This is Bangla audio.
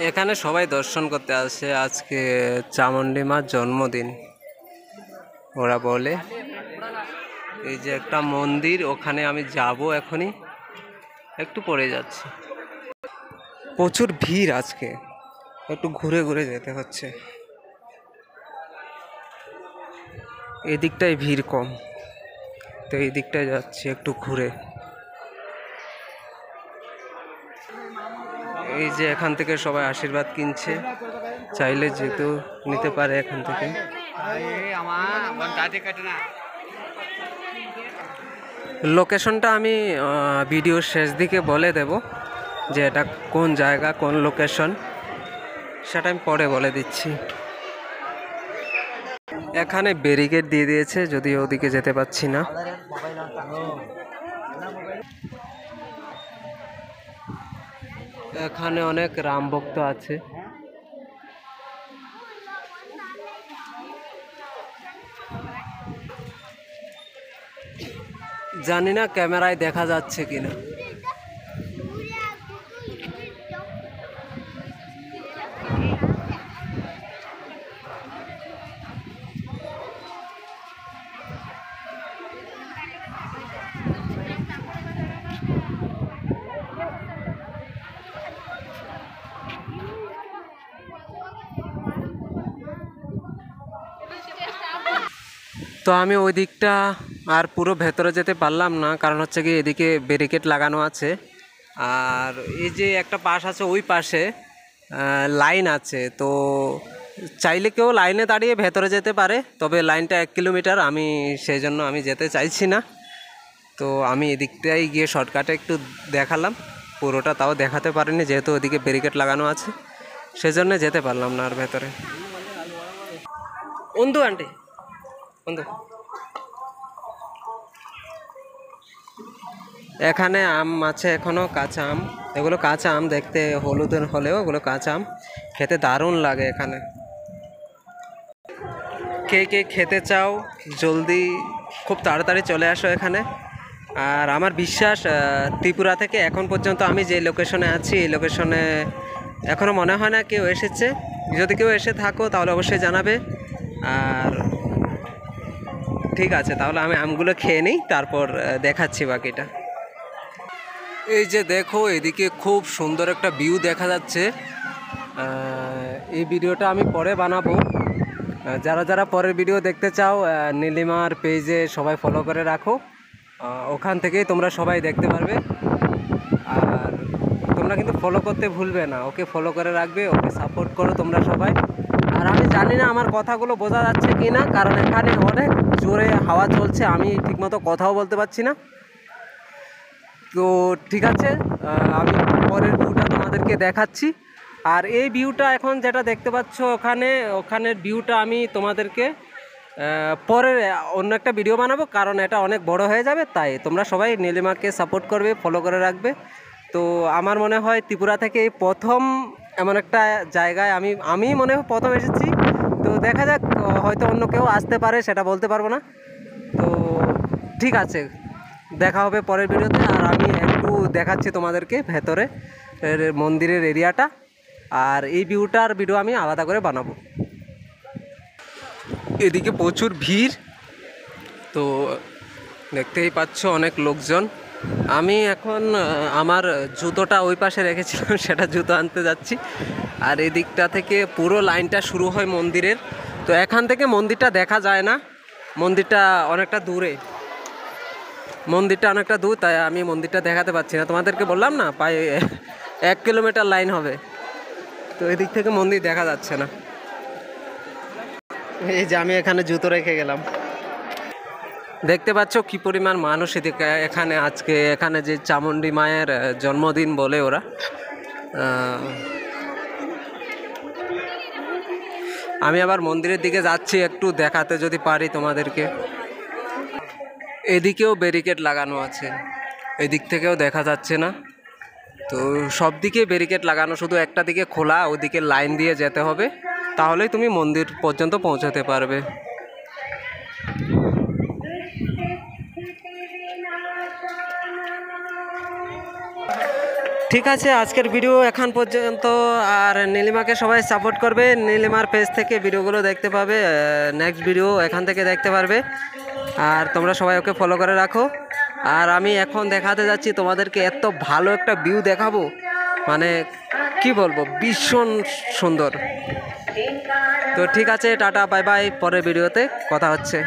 এখানে সবাই দর্শন করতে আসে, আজকে চামুন্ডি মার জন্মদিন ওরা বলে। এই যে একটা মন্দির, ওখানে আমি যাব এখনই, একটু পরে যাচ্ছি। প্রচুর ভিড় আজকে, একটু ঘুরে ঘুরে যেতে হচ্ছে। এদিকটায় ভিড় কম, তো এই দিকটায় যাচ্ছি একটু ঘুরে। এই যে এখান থেকে সবাই আশীর্বাদ কিনছে, চাইলে যেতেও নিতে পারে এখান থেকে। লোকেশনটা আমি ভিডিওর শেষ দিকে বলে দেব, যে এটা কোন জায়গা, কোন লোকেশন, সেটা আমি পরে বলে দিচ্ছি। এখানে ব্যারিকেড দিয়ে দিয়েছে, যদিও ওদিকে যেতে পারছি না। এখানে অনেক রাম ভক্ত আছে। জানি না ক্যামেরায় দেখা যাচ্ছে কিনা। তো আমি ওই দিকটা আর পুরো ভেতরে যেতে পারলাম না, কারণ হচ্ছে কি এদিকে ব্যারিকেড লাগানো আছে, আর এই যে একটা পাশ আছে ওই পাশে লাইন আছে। তো চাইলে কেউ লাইনে দাঁড়িয়ে ভেতরে যেতে পারে, তবে লাইনটা 1 কিলোমিটার, আমি সেই জন্য আমি যেতে চাইছি না। তো আমি এদিকটাই গিয়ে শর্টকাটে একটু দেখালাম, পুরোটা তাও দেখাতে পারিনি, যেহেতু ওদিকে ব্যারিকেড লাগানো আছে, সেজন্য যেতে পারলাম না আর ভেতরে। অন্ধু আন্টি, অন্ধু, এখানে আম আছে এখনো, কাঁচা আম। এগুলো কাঁচা আম, দেখতে হলুদের হলেও এগুলো কাঁচা আম, খেতে দারুণ লাগে। এখানে কে কে খেতে চাও জলদি খুব তাড়াতাড়ি চলে আসো এখানে। আর আমার বিশ্বাস ত্রিপুরা থেকে এখন পর্যন্ত আমি যে লোকেশনে আছি, এই লোকেশনে এখনও মনে হয় না কেউ এসেছে। যদি কেউ এসে থাকো তাহলে অবশ্যই জানাবে। আর ঠিক আছে, তাহলে আমি আমগুলো খেয়ে নিই, তারপর দেখাচ্ছি বাকিটা। এই যে দেখো, এদিকে খুব সুন্দর একটা ভিউ দেখা যাচ্ছে। এই ভিডিওটা আমি পরে বানাবো। যারা যারা পরের ভিডিও দেখতে চাও, নীলিমার পেজে সবাই ফলো করে রাখো, ওখান থেকেই তোমরা সবাই দেখতে পারবে। আর তোমরা কিন্তু ফলো করতে ভুলবে না, ওকে ফলো করে রাখবে, ওকে সাপোর্ট করো তোমরা সবাই। আর আমি জানি না আমার কথাগুলো বোঝা যাচ্ছে কি না, কারণ এখানে অনেক জোরে হাওয়া চলছে, আমি ঠিকমতো কথাও বলতে পারছি না। তো ঠিক আছে, আমি পরের ভিউটা তোমাদেরকে দেখাচ্ছি। আর এই ভিউটা এখন যেটা দেখতে পাচ্ছ ওখানের ভিউটা আমি তোমাদেরকে পরের অন্য একটা ভিডিও বানাবো, কারণ এটা অনেক বড় হয়ে যাবে। তাই তোমরা সবাই নীলিমাকে সাপোর্ট করবে, ফলো করে রাখবে। তো আমার মনে হয় ত্রিপুরা থেকে এই প্রথম এমন একটা জায়গায় আমি মনে হয় প্রথম এসেছি। তো দেখা যাক, হয়তো অন্য কেউ আসতে পারে, সেটা বলতে পারবো না। তো ঠিক আছে, দেখা হবে পরের ভিডিওতে। আর আমি একটু দেখাচ্ছি তোমাদেরকে ভেতরে মন্দিরের এরিয়াটা, আর এই ভিউটার ভিডিও আমি আলাদা করে বানাবো। এদিকে প্রচুর ভিড়, তো দেখতেই পাচ্ছ অনেক লোকজন। আমি এখন আমার জুতোটা ওই পাশে রেখেছিলাম, সেটা জুতো আনতে যাচ্ছি। আর এই দিকটা থেকে পুরো লাইনটা শুরু হয় মন্দিরের। তো এখান থেকে মন্দিরটা দেখা যায় না, মন্দিরটা অনেকটা দূরে, তাই আমি মন্দিরটা দেখাতে পাচ্ছি না। তোমাদেরকে বললাম না, প্রায় 1 কিলোমিটার লাইন হবে, তো এদিক থেকে মন্দির দেখা যাচ্ছে না। এই যে আমি এখানে জুতো রেখে গেলাম। দেখতে পাচ্ছ কি পরিমাণ মানুষ এদিকে এখানে আজকে, এখানে যে চামুন্ডি মায়ের জন্মদিন বলে ওরা। আমি আবার মন্দিরের দিকে যাচ্ছি একটু দেখাতে যদি পারি তোমাদেরকে। এদিকেও ব্যারিকেড লাগানো আছে, এদিক থেকেও দেখা যাচ্ছে না। তো সব দিকে ব্যারিকেড লাগানো, শুধু একটা দিকে খোলা, ওদিকে লাইন দিয়ে যেতে হবে, তাহলেই তুমি মন্দির পর্যন্ত পৌঁছাতে পারবে। ঠিক আছে, আজকের ভিডিও এখন পর্যন্ত। আর নীলিমাকে সবাই সাপোর্ট করবে, নীলিমার পেজ থেকে ভিডিওগুলো দেখতে পাবে, নেক্সট ভিডিও এখান থেকে দেখতে পারবে। আর তোমরা সবাই ওকে ফলো করে রাখো। আর আমি এখন দেখাতে যাচ্ছি তোমাদেরকে, এত ভালো একটা ভিউ দেখাবো, মানে কি বলবো, ভীষণ সুন্দর। তো ঠিক আছে, টাটা বাই বাই, পরের ভিডিওতে কথা হচ্ছে।